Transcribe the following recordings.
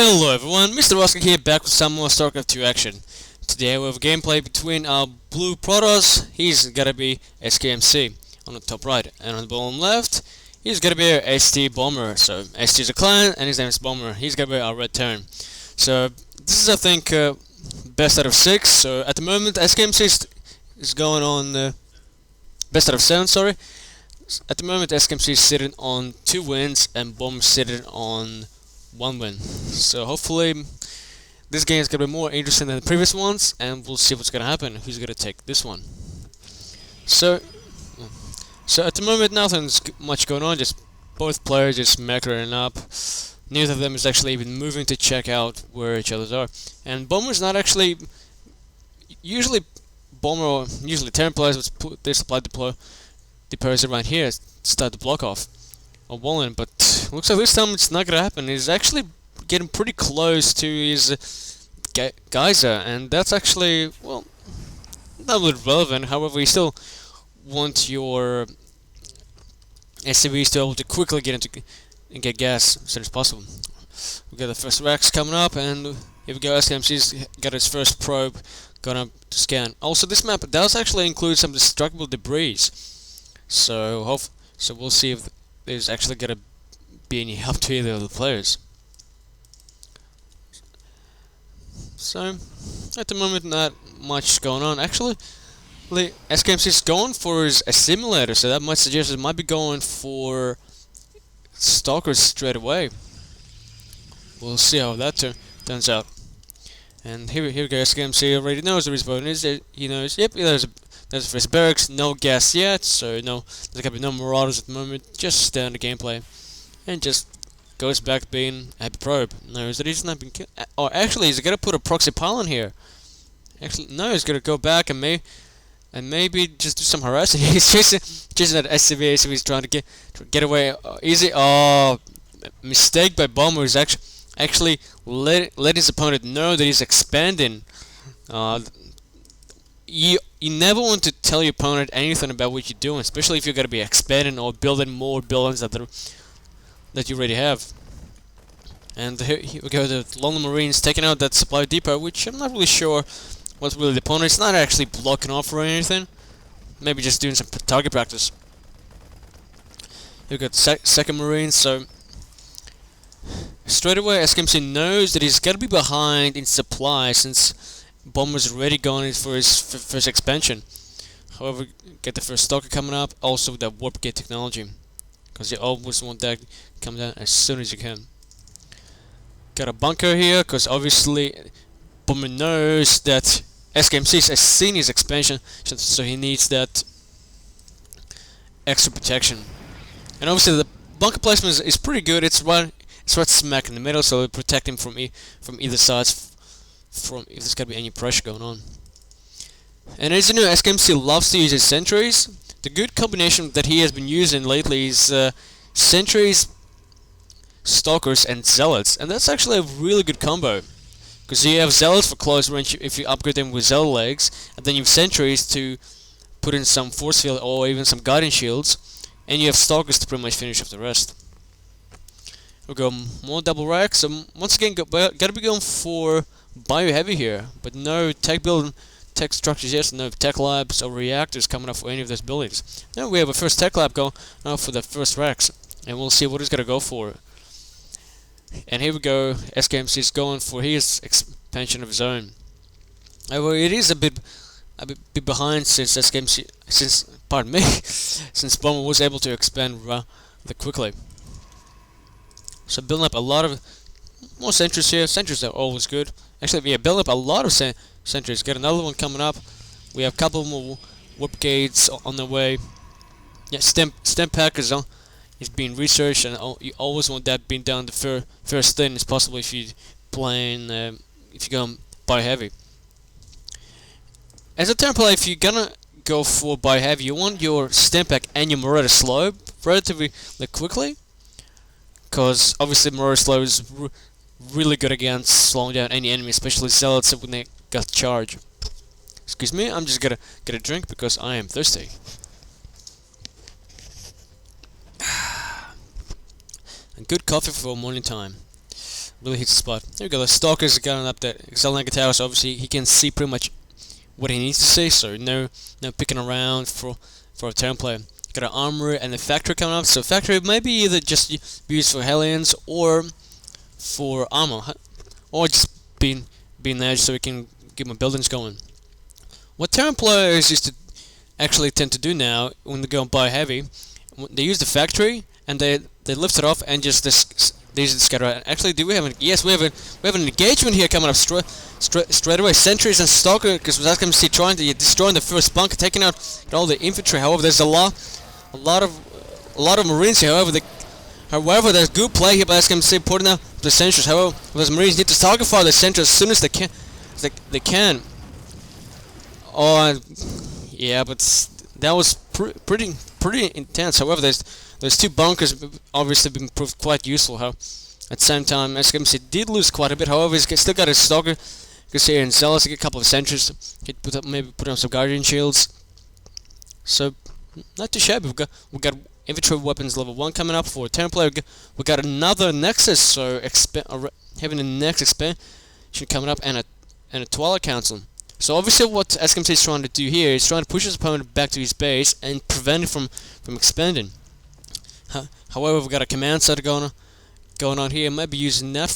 Hello everyone, Mr. Ruski here, back with some more StarCraft 2 action. Today we have a gameplay between our blue Protoss. He's gotta be SKMC on the top right, and on the bottom left, he's gotta be a ST Bomber. So ST is a clan, and his name is Bomber. He's gotta be our red turn. So this is, I think, best out of 6. So at the moment, SKMC is going on best out of 7. Sorry. At the moment, SKMC is sitting on 2 wins, and Bomber sitting on 1 win. So hopefully this game is gonna be more interesting than the previous ones, and we'll see what's gonna happen. Who's gonna take this one? So at the moment, nothing's much going on. Just both players just meckering up. Neither of them is actually even moving to check out where each other are. And Bomber's not actually. Usually Terran players would put their supply deployers around here to start the block off or walling, but looks like this time it's not gonna happen. He's actually getting pretty close to his geyser, and that's actually, well, not really relevant. However, you still want your SCVs to be able to quickly get into and get gas as soon as possible. We got the first Rex coming up, and here we go. SKMC's got his first probe gonna scan. Also, this map does actually include some destructible debris, so we'll see if there's actually gonna be any help to either of the players. So at the moment, not much going on. Actually, SKMC is going for a simulator, so that might suggest it might be going for stalkers straight away. We'll see how that turns out. And here we go. SKMC already knows where his voting is. He knows. Yep, there's the first barracks. No gas yet, so there's gonna be no marauders at the moment. Just standard gameplay, and just goes back to being a happy probe. Knows that he's not been killed. Oh, actually, he's gonna put a proxy pylon here. Actually, no, he's gonna go back and maybe just do some harassing. He's chasing that SCV. SCV's trying to get away easy. Oh, mistake by Bomber. He's actually let his opponent know that he's expanding. You never want to tell your opponent anything about what you're doing, especially if you're going to be expanding or building more buildings that you already have. And here we go, the London Marines taking out that supply depot, which I'm not really sure what's really the opponent. It's not actually blocking off or anything. Maybe just doing some target practice. Here we got second Marines, so straight away SKMC knows that he's got to be behind in supply since Bomber's already gone for his first expansion. However, get the first stalker coming up, also with that warp gate technology, because you always want that to come down as soon as you can. Got a bunker here, because obviously Bomber knows that SKMC has seen his expansion, so he needs that extra protection. And obviously the bunker placement is pretty good. It's right smack in the middle, so it'll protect him from either sides. From if there's gonna be any pressure going on. And as you know, SKMC loves to use his sentries. The good combination that he has been using lately is sentries, stalkers, and zealots, and that's actually a really good combo. Because you have zealots for close range if you upgrade them with zealot legs, and then you have sentries to put in some force field or even some guiding shields, and you have stalkers to pretty much finish off the rest. We'll go more double racks. Once again, gotta be going for bio heavy here, but no tech structures yet, no tech labs or reactors coming up for any of those buildings. Now we have a first tech lab going for the first racks, and we'll see what he's gonna go for. And here we go, SKMC is going for his expansion of his own. However, it is a bit behind since since Bomber was able to expand rather quickly. So building up a lot of more sentries here. Sentries are always good. Actually, yeah, build up a lot of sentries. Got another one coming up. We have a couple more warp gates on the way. Yeah, stem pack is being researched, and you always want that being done the first thing as possible if you're playing if you're going by heavy. As a Terran player, if you're gonna go for by heavy, you want your stem pack and your Marauder slow relatively quickly, because obviously Marauder slow is really good against slowing down any enemy, especially zealots when they got charge. Excuse me, I'm just gonna get a drink because I am thirsty. And good coffee for morning time. really hits the spot. There we go. The Stalker's got up that Excelnega Tower, so obviously he can see pretty much what he needs to see. So no picking around for a turn player. Got an armor and the factory coming up. So factory maybe either just be used for Hellions or for armor, or just being there so we can get my buildings going. What Terran players used to actually tend to do now when they go and buy heavy, they use the factory and they lift it off and just they use the scatter. Actually, do we have we have an engagement here coming up straight away. Sentries and Stalker, because as can see destroying the first bunker, taking out all the infantry. However, there's a lot of Marines here. However, there's good play here by SCMC putting out the sentries. However, those Marines need to target fire the sentries as soon as they can. Oh, yeah, but that was pretty intense. However, there's two bunkers obviously been proved quite useful. At the same time, SCMC did lose quite a bit. However, he's still got his Stalker. You can see here in Zealous, get a couple of sentries. Maybe put on some Guardian shields. So not too shabby. We got infantry weapons level 1 coming up for a Terran player. We got another Nexus, so having the next expansion coming up, and a Twilight Council. So obviously what SCMC is trying to do here is trying to push his opponent back to his base and prevent it from expanding. However, we've got a command center going on here. Maybe using that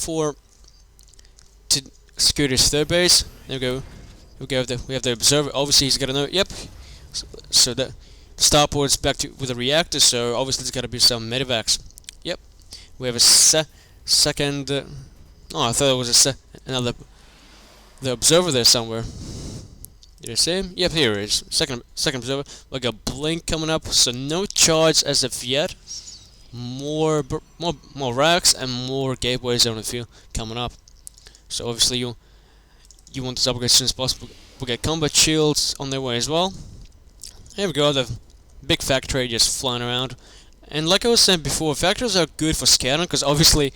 to secure his third base. There we go. We have the observer. Obviously he's got to know. Yep. So that starport's back with a reactor. So obviously there's got to be some medevacs. Yep. We have a second. Oh, I thought it was another. The observer there somewhere. Did I see him? Yep, here he is. Second observer. Like a blink coming up. So no charge as of yet. More racks and more gateways on the field coming up. So obviously you want this upgrade as soon as possible. We get combat shields on their way as well. Here we go. The big factory just flying around. And like I was saying before, factories are good for scouting because obviously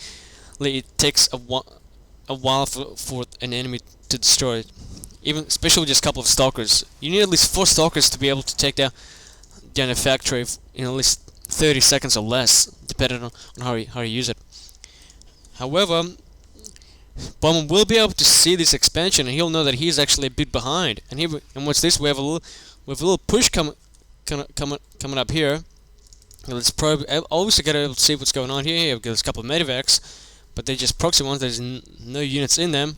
it takes a while for an enemy to destroy it. Especially with just a couple of Stalkers. You need at least 4 Stalkers to be able to take down a factory in at least 30 seconds or less, depending on how you use it. However, Bomber will be able to see this expansion, and he'll know that he's actually a bit behind. And what's this? We have a little push coming up here. Let's probe. Obviously, gotta be able to see what's going on here. There's a couple of medevacs, but they're just proxy ones. There's no units in them,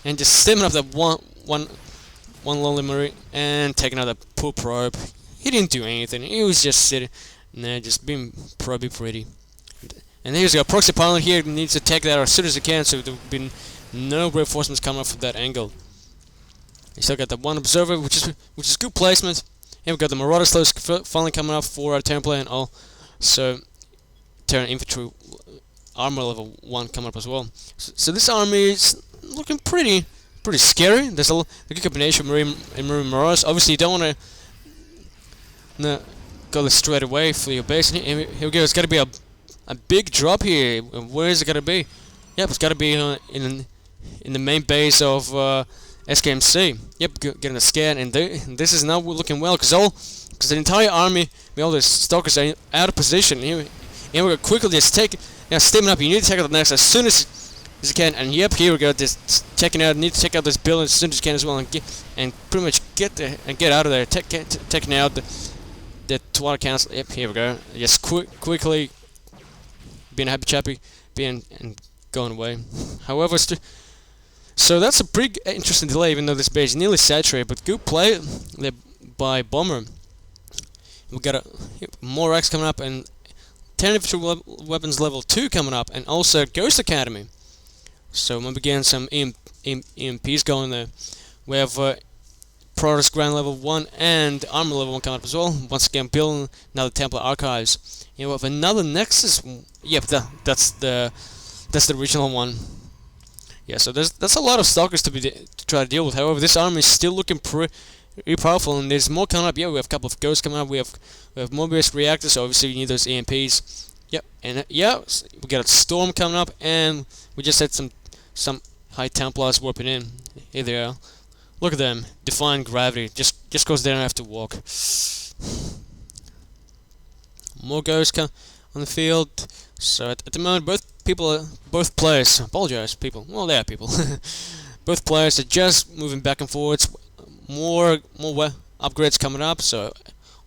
and just stemming up that one lonely Marine and taking out the poor probe. He didn't do anything. He was just sitting there, just being probey pretty. And here's a proxy pilot here. Needs to take that out as soon as he can, so there'll be no reinforcements coming up from that angle. You still got the one observer, which is good placement. And we've got the Marauder Slows finally coming up for our Terran player, and also Terran infantry armor level 1 coming up as well. So this army is looking pretty scary. There's a good combination of Marine and Marine Marauders. Obviously, you don't want to go straight away for your base. And here we go. It's got to be a big drop here. Where is it going to be? Yep, it's got to be in the main base of SKMC. Yep, getting a scan, and this is not looking well because the entire army, all the Stalkers are out of position. Here we're gonna quickly just steaming up. You need to take out the next as soon as you can. And yep, here we go. Just checking out. Need to check out this building as soon as you can as well, and pretty much get out of there. Taking out the Twilight Council. Yep, here we go. Just quickly being a happy chappy, and going away. However, so that's a pretty interesting delay, even though this base is nearly saturated. But good play there by Bomber. We got more racks coming up, and 10 infantry weapons level 2 coming up, and also Ghost Academy. So we'll begin some EMPs going there. We have Protoss Grand level 1 and Armor level 1 coming up as well. Once again, building another Templar Archives. You have another Nexus. Yep, that's the original one. Yeah, so that's a lot of Stalkers to try to deal with. However, this army is still looking pretty powerful, and there's more coming up. Yeah, we have a couple of Ghosts coming up. We have more based reactors, so obviously you need those EMPs. Yep, and yeah, we got a Storm coming up, and we just had some High Templars warping in. Here they are. Look at them, defying gravity. Just goes there and have to walk. More Ghosts come on the field. So at the moment, both players, apologize, people. Well, they are people. Both players are just moving back and forwards. More upgrades coming up. So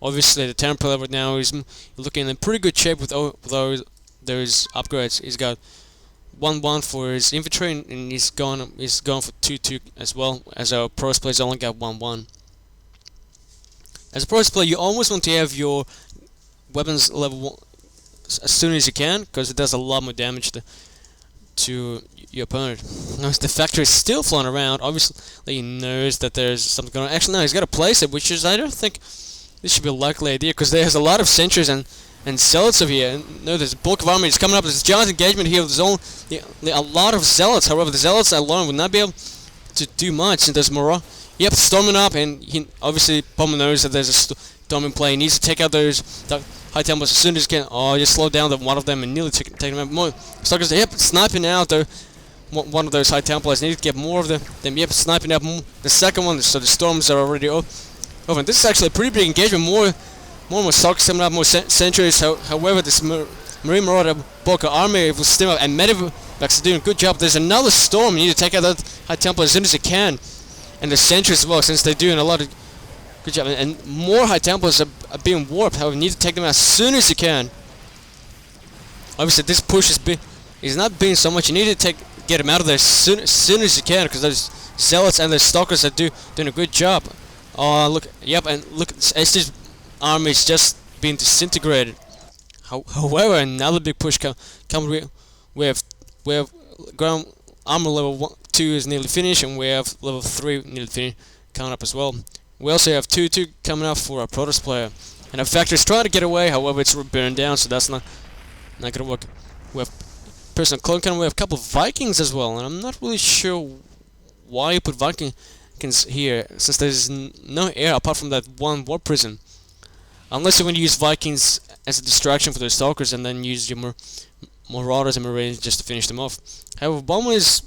obviously the Temple player right now is looking in pretty good shape with those upgrades. He's got 1-1 for his infantry, and he's gone for 2-2 as well. As our pros players only got 1-1. As a pros player, you always want to have your weapons level 1 as soon as you can, because it does a lot more damage to your opponent. Notice the factory is still flying around. Obviously, he knows that there's something going on. Actually, no, he's got to place it, which is, I don't think this should be a likely idea, because there's a lot of sentries and zealots over here. No, there's a bulk of army. It's coming up. There's a giant engagement here. There's only a lot of zealots. However, the zealots alone would not be able to do much. And there's Mora. Yep, storming up, and he obviously Bomber knows that there's a storm in play. He needs to take out those high templars as soon as he can. Oh, just slow down one of them and nearly take them out. More Stalkers, yep, sniping out one of those high templars. Need to get more of them. Yep, sniping out the second one. So the storms are already over. And this is actually a pretty big engagement. More Stalkers coming up, more sentries. However, this Marine Marauder bulk of army will steam up, and Medivacs are doing a good job. There's another storm. You need to take out that high templar as soon as you can. And the sentries as well, since they're doing a lot of good job. And more high templars are being warped. However, you need to take them out as soon as you can. Obviously, this push is not being so much. You need to get them out of there as soon as you can, because those zealots and those stalkers are doing a good job. Oh, look, yep, and look, SC's army is just being disintegrated. However, another big push comes. We have ground armor level 2 is nearly finished, and we have level 3 nearly finished coming up as well. We also have 2-2 coming up for our Protoss player, and our factory is trying to get away. However, it's burned down, so that's not gonna work. We have personal clone cannon. We have a couple of Vikings as well, and I'm not really sure why you put Vikings here, since there's no air apart from that one warp prison. Unless you want to use Vikings as a distraction for the stalkers, and then use your Marauders and Marines just to finish them off. However, Bomber is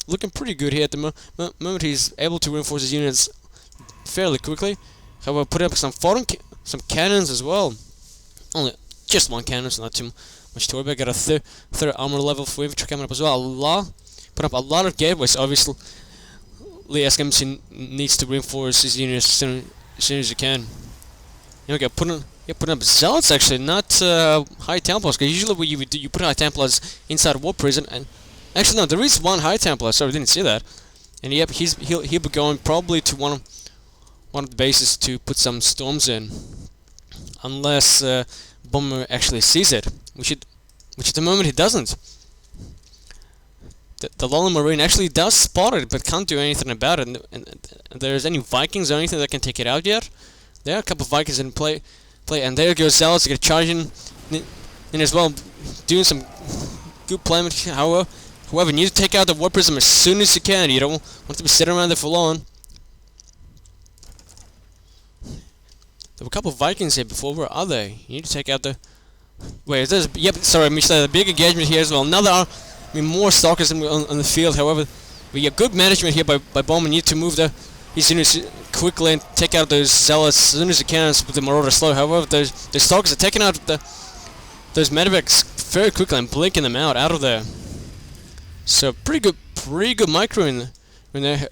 looking pretty good here at the moment. He's able to reinforce his units fairly quickly. However, put up some cannons as well. Only just one cannon, so not too much to worry about. Got a third armor level for infantry coming up as well. Put up a lot of gateways. Obviously, SCMC needs to reinforce his units as soon as you can. You know, putting up zealots actually, not high templars. Because usually what you put high templars inside a war prison, and actually no, there is one high templar. Sorry, I didn't see that. And yep, he'll be going probably to one of the bases to put some storms in, unless Bomber actually sees it, which at the moment he doesn't. The Lowland Marine actually does spot it, but can't do anything about it. And there's any Vikings or anything that can take it out yet. There are a couple of Vikings in play, and there goes Zealots to get charging in as well, doing some good playment. However, you need to take out the War Prism as soon as you can. You don't want to be sitting around there for long. There were a couple of Vikings here before. Where are they? You need to take out the... Wait, is this... Yep, sorry, I missed that. A big engagement here as well. More Stalkers on the field. However, we have good management here by Bomber. Need to move his units quickly and take out those Zealots as soon as you can with the Marauder slow. However, the Stalkers are taking out those Medivacs very quickly and blinking them out of there. So pretty good micro in there.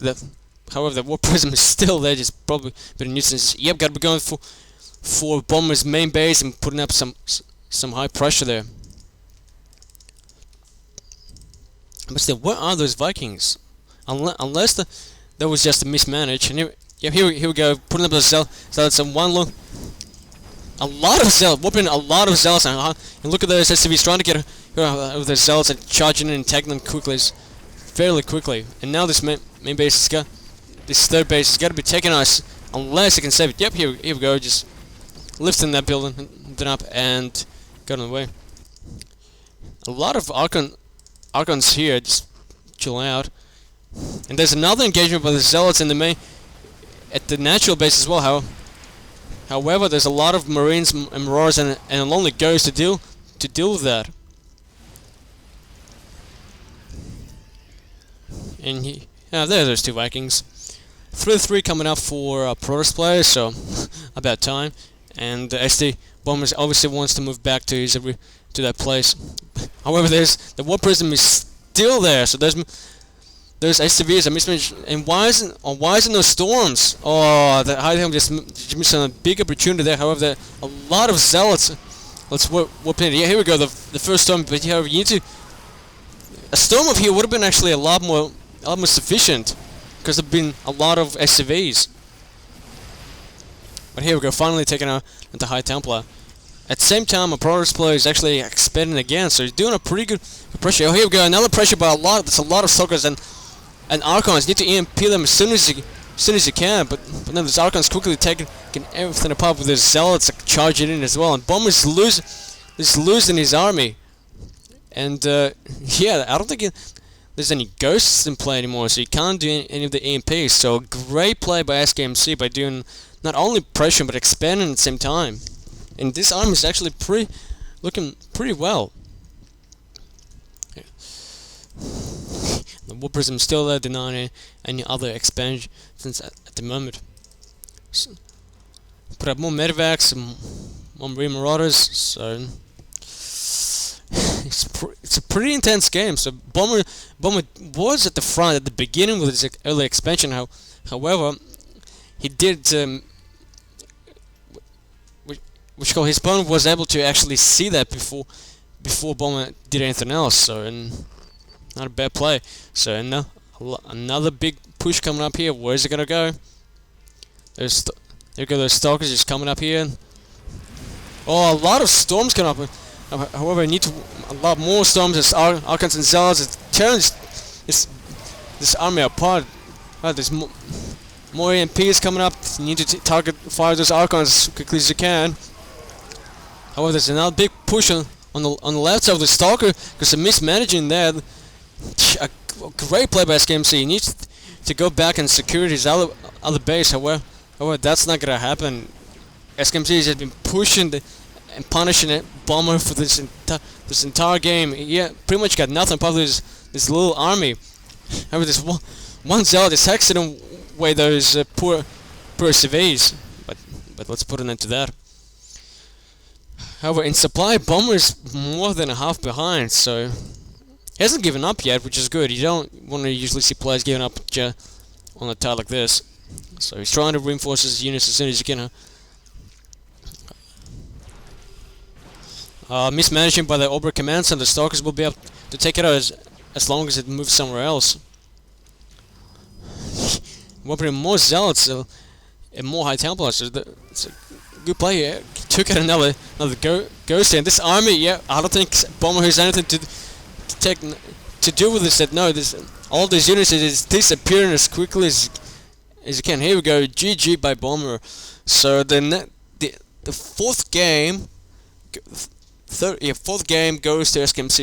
However, the War Prism is still there, just probably a bit of nuisance. Yep, got to be going for Bomber's main base and putting up some high pressure there. But still, where are those Vikings? Unless that was just a mismanage. And here we go, putting up those Zealots and a lot of Zealots, whooping a lot of Zealots, and look at those SCVs trying to get over the Zealots and charging in and tagging them fairly quickly. And now this main base this third base has got to be taken out unless it can save it. Yep, here we go, just lifting that building up and going away. A lot of Archons here, just chill out. And there's another engagement by the Zealots in the at the natural base as well. However, there's a lot of Marines and Marauders and a lonely Ghost to deal with that. And there are those two Vikings. 3-3 coming up for Protoss players, so about time. And SD Bomber obviously wants to move back to to that place. However, the War Prism is still there, so those SCVs are mismatched. And why isn't those storms? Oh, the high helm just missed a big opportunity there. However, there are a lot of zealots. Let's warp in. Yeah, here we go. The first storm, but yeah, you need to. A storm up here would have been actually a lot more sufficient, because there've been a lot of SCVs. But here we go, finally taking out the High Templar. At the same time, a Protoss player is actually expanding again, so he's doing a pretty good pressure. Oh, here we go, another pressure by there's a lot of Stalkers and Archons. You need to EMP them as soon as you can, but then this Archon's quickly taking everything apart with his Zealots charging in as well, and Bomber's losing his army. And yeah, I don't think there's any ghosts in play anymore, so you can't do any of the EMPs. So great play by SKMC by doing not only pressure but expanding at the same time. And this army is actually looking pretty well. Yeah. The War Prism still there, denying any other expansions at the moment. So, put up more Medivacs and more Marine Marauders, so it's a pretty intense game. So Bomber was at the front at the beginning with his early expansion. However, he did his opponent was able to actually see that before Bomber did anything else. So, and not a bad play. So another big push coming up here. Where's it gonna go? There go those Stalkers just coming up here. Oh, a lot of storms coming up. However, I need a lot more storms as Archons and Zealots. It's tearing this army apart. There's more EMPs coming up. You need to fire those Archons as quickly as you can. However, there's another big push on the left side of the Stalker because of mismanaging there. A great play by SKMC. He needs to go back and secure his other base. However, that's not gonna happen. SKMC has been pushing and punishing it Bomber for this entire game. Yeah, pretty much got nothing apart from this little army. However, this one Zealot is hexing away those poor civvies. But let's put an end to that. However, in supply, Bomber is more than a half behind, so he hasn't given up yet, which is good. You don't want to usually see players giving up on a tile like this. So he's trying to reinforce his units as soon as he can. Mismanaging by the Obra command center, the Stalkers will be able to take it out as long as it moves somewhere else. We're more Zealots and more High Templars, so it's a good play here. Took out another Ghost here. This army, yeah, I don't think Bomber has anything to do with this. That no, all these units is disappearing as quickly as you can. Here we go, GG by Bomber. So the fourth game. Fourth game goes to SKMC.